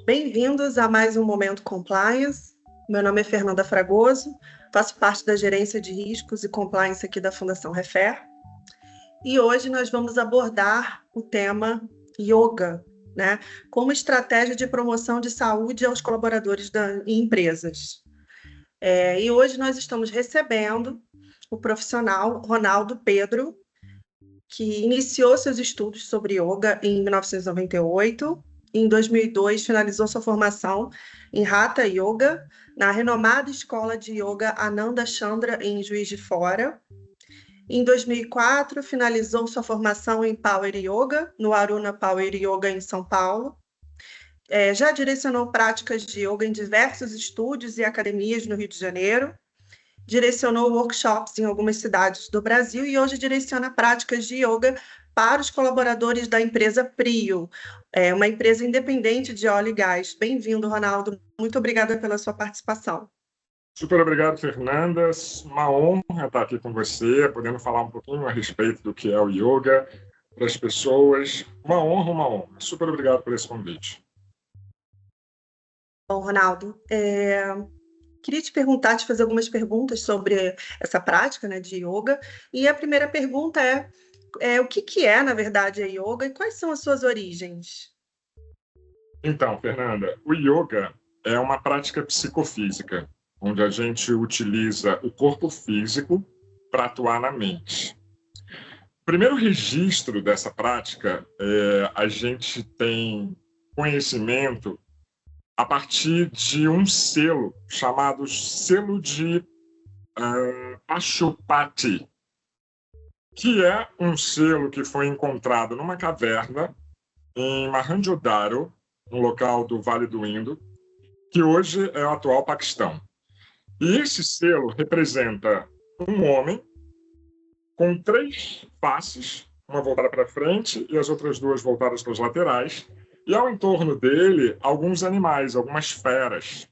Bem-vindos a mais um Momento Compliance. Meu nome é Fernanda Fragoso, faço parte da Gerência de Riscos e Compliance aqui da Fundação Refer. E hoje nós vamos abordar o tema Yoga, né, como estratégia de promoção de saúde aos colaboradores em empresas. E hoje nós estamos recebendo o profissional Ronaldo Pedro, que iniciou seus estudos sobre yoga em 1998. Em 2002, finalizou sua formação em Hatha Yoga, na renomada escola de yoga Ananda Chandra, em Juiz de Fora. Em 2004, finalizou sua formação em Power Yoga, no Aruna Power Yoga, em São Paulo. Já direcionou práticas de yoga em diversos estúdios e academias no Rio de Janeiro. Direcionou workshops em algumas cidades do Brasil e hoje direciona práticas de yoga para os colaboradores da empresa Prio, uma empresa independente de óleo e gás. Bem-vindo, Ronaldo. Muito obrigada pela sua participação. Super obrigado, Fernanda. Uma honra estar aqui com você, podendo falar um pouquinho a respeito do que é o yoga para as pessoas. Uma honra, uma honra. Super obrigado por esse convite. Bom, Ronaldo, queria te fazer algumas perguntas sobre essa prática, né, de yoga. E a primeira pergunta é o que é, na verdade, a yoga e quais são as suas origens? Então, Fernanda, o yoga é uma prática psicofísica, onde a gente utiliza o corpo físico para atuar na mente. O primeiro registro dessa prática, a gente tem conhecimento a partir de um selo chamado selo de Pashupati, que é um selo que foi encontrado numa caverna em Mohenjo-Daro, no local do Vale do Indo, que hoje é o atual Paquistão. E esse selo representa um homem com 3 faces, uma voltada para frente e as outras 2 voltadas para os laterais, e ao entorno dele, alguns animais, algumas feras.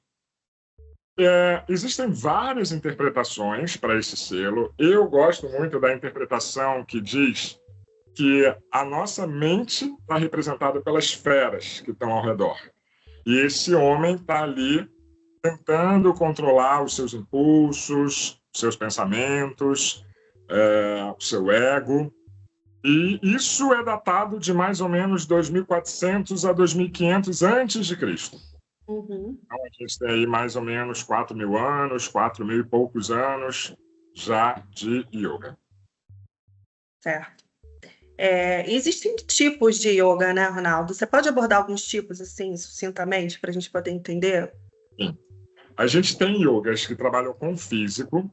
Existem várias interpretações para esse selo. Eu gosto muito da interpretação que diz que a nossa mente está representada pelas feras que estão ao redor. E esse homem está ali tentando controlar os seus impulsos, seus pensamentos, o seu ego. E isso é datado de mais ou menos 2.400 a 2.500 antes de Cristo. Uhum. Então, a gente tem aí mais ou menos 4.000 anos, 4.000 e poucos anos já de yoga. Certo. Existem tipos de yoga, né, Ronaldo? Você pode abordar alguns tipos, assim, sucintamente, para a gente poder entender? Sim. A gente tem yogas que trabalham com o físico,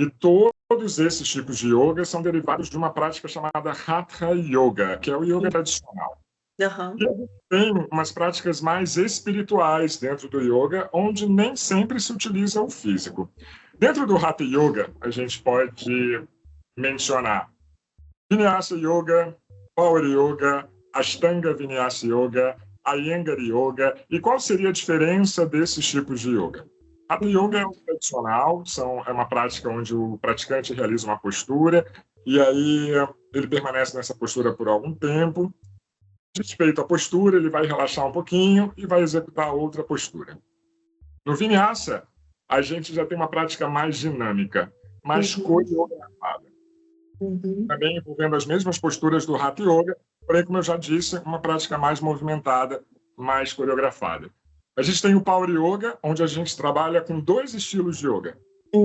e todos esses tipos de yoga são derivados de uma prática chamada Hatha Yoga, que é o yoga tradicional. Uhum. E a gente tem umas práticas mais espirituais dentro do yoga, onde nem sempre se utiliza o físico. Dentro do Hatha Yoga, a gente pode mencionar Vinyasa Yoga, Power Yoga, Ashtanga Vinyasa Yoga, Iyengar Yoga. E qual seria a diferença desses tipos de yoga? Hatha Yoga é o tradicional, é uma prática onde o praticante realiza uma postura e aí ele permanece nessa postura por algum tempo. Respeito à postura, ele vai relaxar um pouquinho e vai executar outra postura. No Vinyasa, a gente já tem uma prática mais dinâmica, mais coreografada. Também envolvendo as mesmas posturas do Hatha Yoga, porém, como eu já disse, uma prática mais movimentada, mais coreografada. A gente tem o Power Yoga, onde a gente trabalha com 2 estilos de yoga,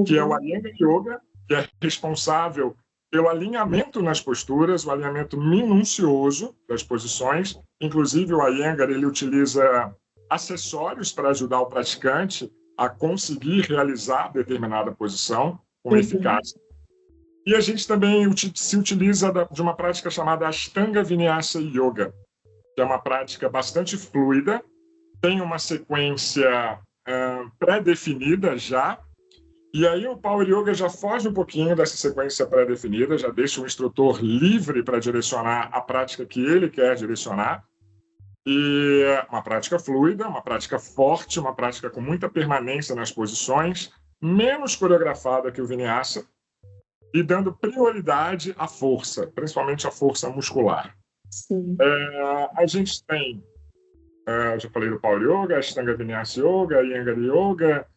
que é o Iyengar Yoga, que é responsável pelo alinhamento nas posturas, o alinhamento minucioso das posições. Inclusive, o Iyengar, ele utiliza acessórios para ajudar o praticante a conseguir realizar determinada posição com eficácia. E a gente também se utiliza de uma prática chamada Ashtanga Vinyasa Yoga, que é uma prática bastante fluida, tem uma sequência pré-definida já, e aí o Power Yoga já foge um pouquinho dessa sequência pré-definida, já deixa o instrutor livre para direcionar a prática que ele quer direcionar, e uma prática fluida, uma prática forte, uma prática com muita permanência nas posições, menos coreografada que o Vinyasa, e dando prioridade à força, principalmente à força muscular. Sim. A gente tem eu já falei do Power Yoga, Ashtanga Vinyasa Yoga, Iyengar Yoga,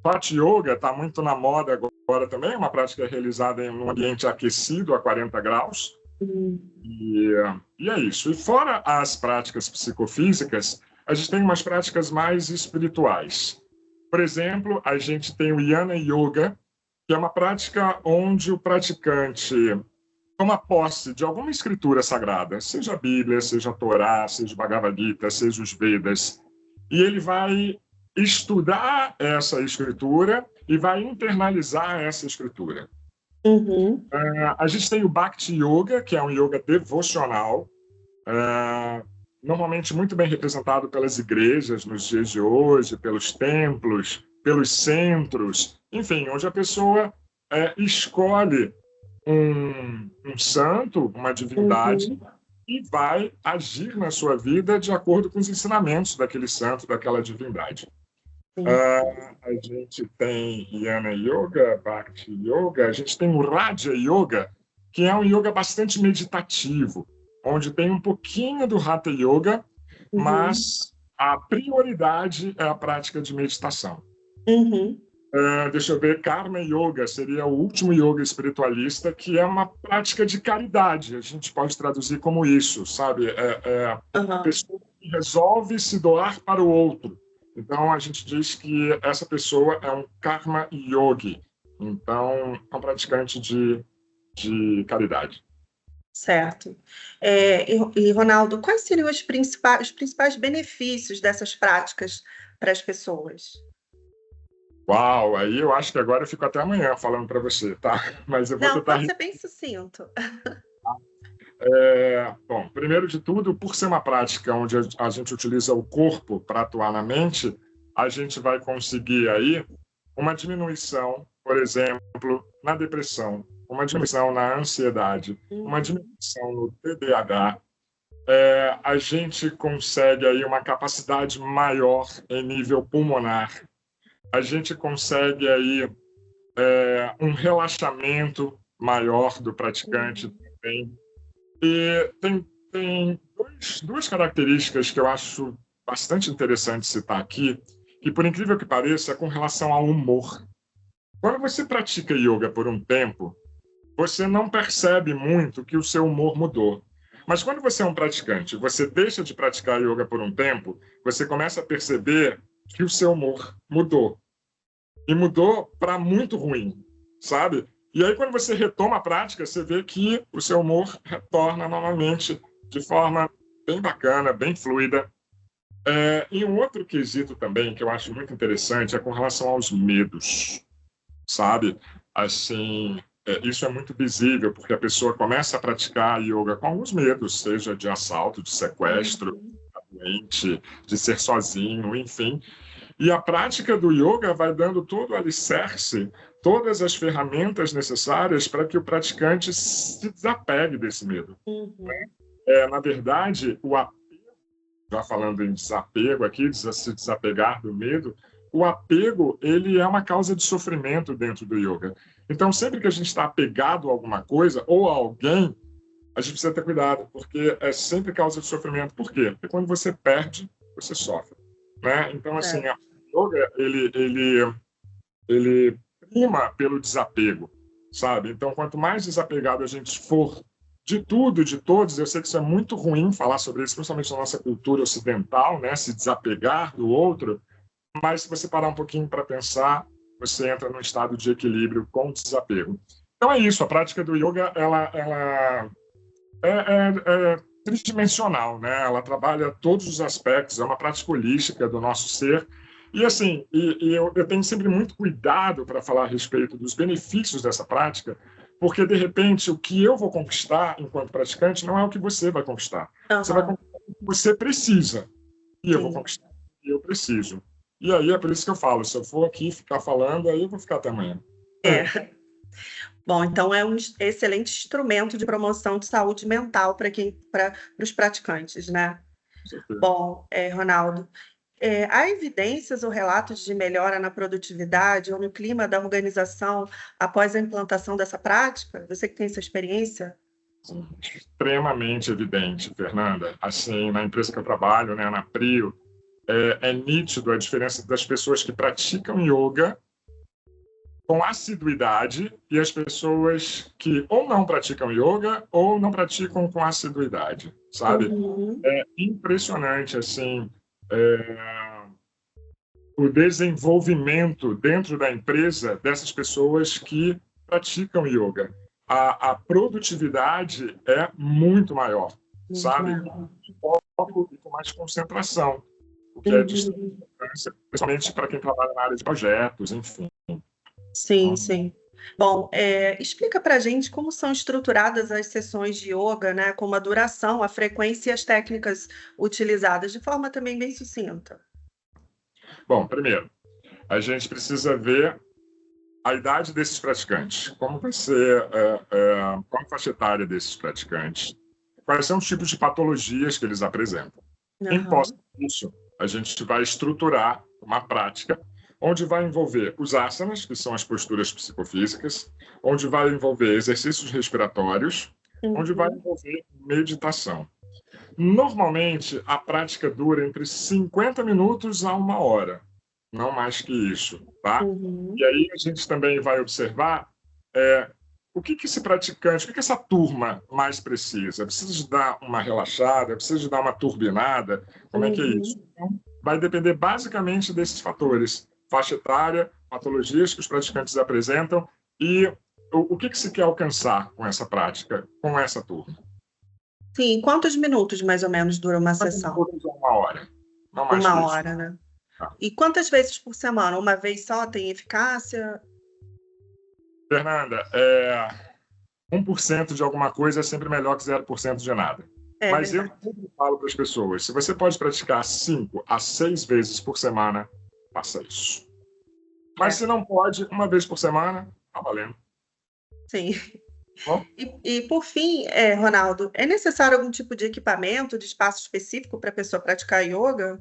Hatha Yoga está muito na moda agora também, uma prática realizada em um ambiente aquecido a 40 graus. E é isso. E fora as práticas psicofísicas, a gente tem umas práticas mais espirituais. Por exemplo, a gente tem o Jnana Yoga, que é uma prática onde o praticante toma posse de alguma escritura sagrada, seja a Bíblia, seja a Torá, seja o Bhagavad Gita, seja os Vedas, e ele vai estudar essa escritura e vai internalizar essa escritura. A gente tem o Bhakti Yoga, que é um yoga devocional, normalmente muito bem representado pelas igrejas nos dias de hoje, pelos templos, pelos centros, enfim, onde a pessoa escolhe um santo, uma divindade, e vai agir na sua vida de acordo com os ensinamentos daquele santo, daquela divindade. A gente tem Jnana Yoga, Bhakti Yoga, a gente tem o Raja Yoga, que é um yoga bastante meditativo, onde tem um pouquinho do Hatha Yoga, mas a prioridade é a prática de meditação. Deixa eu ver, Karma Yoga seria o último yoga espiritualista, que é uma prática de caridade, a gente pode traduzir como isso, sabe? A pessoa que resolve se doar para o outro. Então, a gente diz que essa pessoa é um Karma Yogi, então é um praticante de caridade. Certo. E, Ronaldo, quais seriam os principais benefícios dessas práticas para as pessoas? Uau, aí eu acho que agora eu fico até amanhã falando para você, tá? Mas eu vou tentar... pode ser bem sucinto. Bom, primeiro de tudo, por ser uma prática onde a gente utiliza o corpo para atuar na mente, a gente vai conseguir aí uma diminuição, por exemplo, na depressão, uma diminuição na ansiedade, uma diminuição no TDAH. A gente consegue aí uma capacidade maior em nível pulmonar. A gente consegue aí um relaxamento maior do praticante também. E tem duas características que eu acho bastante interessante citar aqui, que, por incrível que pareça, é com relação ao humor. Quando você pratica yoga por um tempo, você não percebe muito que o seu humor mudou. Mas quando você é um praticante, você deixa de praticar yoga por um tempo, você começa a perceber que o seu humor mudou. E mudou para muito ruim, sabe? E aí, quando você retoma a prática, você vê que o seu humor retorna novamente de forma bem bacana, bem fluida. E um outro quesito também que eu acho muito interessante é com relação aos medos, sabe? Assim, isso é muito visível, porque a pessoa começa a praticar yoga com alguns medos, seja de assalto, de sequestro, doente, de ser sozinho, enfim. E a prática do yoga vai dando todo o alicerce, todas as ferramentas necessárias para que o praticante se desapegue desse medo. Na verdade, o apego, já falando em desapego aqui, se desapegar do medo, o apego ele é uma causa de sofrimento dentro do yoga. Então, sempre que a gente está apegado a alguma coisa ou a alguém, a gente precisa ter cuidado, porque é sempre causa de sofrimento. Por quê? Porque quando você perde, você sofre. Né? Então, assim, o yoga, ele prima pelo desapego, sabe? Então, quanto mais desapegado a gente for de tudo, de todos, eu sei que isso é muito ruim falar sobre isso, principalmente na nossa cultura ocidental, né? Se desapegar do outro, mas se você parar um pouquinho para pensar, você entra num estado de equilíbrio com desapego. Então é isso, a prática do yoga, ela é tridimensional, né? Ela trabalha todos os aspectos, é uma prática holística do nosso ser. E assim, eu tenho sempre muito cuidado para falar a respeito dos benefícios dessa prática, porque de repente o que eu vou conquistar enquanto praticante não é o que você vai conquistar. Você vai conquistar o que você precisa, e eu vou conquistar o que eu preciso. E aí é por isso que eu falo, se eu for aqui ficar falando, aí eu vou ficar até amanhã. Bom, então é um excelente instrumento de promoção de saúde mental para os praticantes, né? Bom, Ronaldo, há evidências ou relatos de melhora na produtividade ou no clima da organização após a implantação dessa prática? Você que tem essa experiência? extremamente evidente, Fernanda. Assim, na empresa que eu trabalho, né, na Prio, é nítido a diferença das pessoas que praticam yoga com assiduidade e as pessoas que ou não praticam yoga ou não praticam com assiduidade, sabe? Uhum. É impressionante, assim, o desenvolvimento dentro da empresa dessas pessoas que praticam yoga. A produtividade é muito maior, Muito sabe? maior. Com foco e com mais concentração, o que é de extrema Uhum. importância, principalmente para quem trabalha na área de projetos, enfim. Sim, sim. Bom, explica para a gente como são estruturadas as sessões de yoga, né? Como a duração, a frequência e as técnicas utilizadas, de forma também bem sucinta. Bom, primeiro, a gente precisa ver a idade desses praticantes, como vai ser, qual a faixa etária desses praticantes, quais são os tipos de patologias que eles apresentam. Em posse Aham. disso, a gente vai estruturar uma prática onde vai envolver os asanas, que são as posturas psicofísicas, onde vai envolver exercícios respiratórios, onde vai Uhum. envolver meditação. Normalmente, a prática dura entre 50 minutos a 1 hora, não mais que isso, tá? E Uhum. aí a gente também vai observar o que esse praticante, o que essa turma mais precisa? Precisa de dar uma relaxada? Precisa de dar uma turbinada? Como é que é isso? Uhum. Então, vai depender basicamente desses fatores: faixa etária, patologias que os praticantes apresentam e o que se quer alcançar com essa prática, com essa turma. Sim, quantos minutos mais ou menos dura uma sessão? 1 hora, não mais que 1 isso. hora, né? Tá. E quantas vezes por semana? Uma vez só tem eficácia? Fernanda, 1% de alguma coisa é sempre melhor que 0% de nada. É Mas eu verdade. sempre falo para as pessoas, se você pode praticar 5 a 6 vezes por semana, faça isso. Mas É, se não pode, 1 vez por semana, tá valendo. sim. Bom, E por fim, Ronaldo, é necessário algum tipo de equipamento, de espaço específico para a pessoa praticar yoga?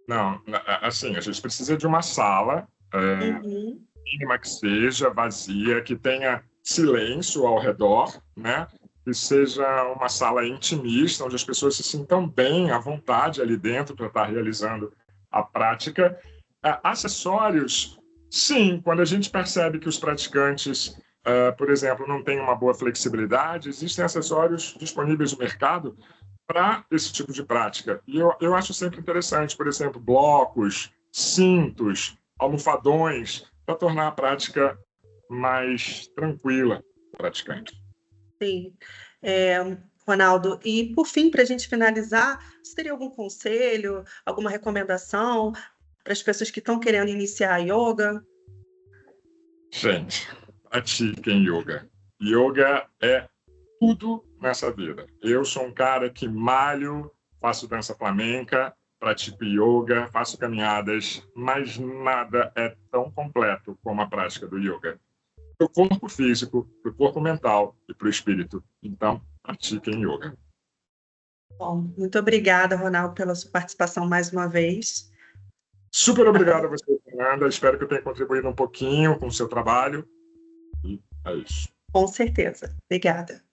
não, assim, a gente precisa de uma sala, Uhum. mínima que seja, vazia, que tenha silêncio ao redor, né? Que seja uma sala intimista, onde as pessoas se sintam bem, à vontade ali dentro para estar realizando a prática. Acessórios, sim, quando a gente percebe que os praticantes, por exemplo, não têm uma boa flexibilidade, existem acessórios disponíveis no mercado para esse tipo de prática. E eu acho sempre interessante, por exemplo, blocos, cintos, almofadões, para tornar a prática mais tranquila para o praticante. Sim. É, Ronaldo, e por fim, para a gente finalizar, você teria algum conselho, alguma recomendação para as pessoas que estão querendo iniciar a yoga? Gente, pratiquem yoga. Yoga é tudo nessa vida. Eu sou um cara que malho, faço dança flamenca, pratico yoga, faço caminhadas, mas nada é tão completo como a prática do yoga. Para o corpo físico, para o corpo mental e para o espírito. Então, pratiquem yoga. Bom, muito obrigada, Ronaldo, pela sua participação mais uma vez. Super obrigado a você, Fernanda. Espero que eu tenha contribuído um pouquinho com o seu trabalho. E é isso. Com certeza. Obrigada.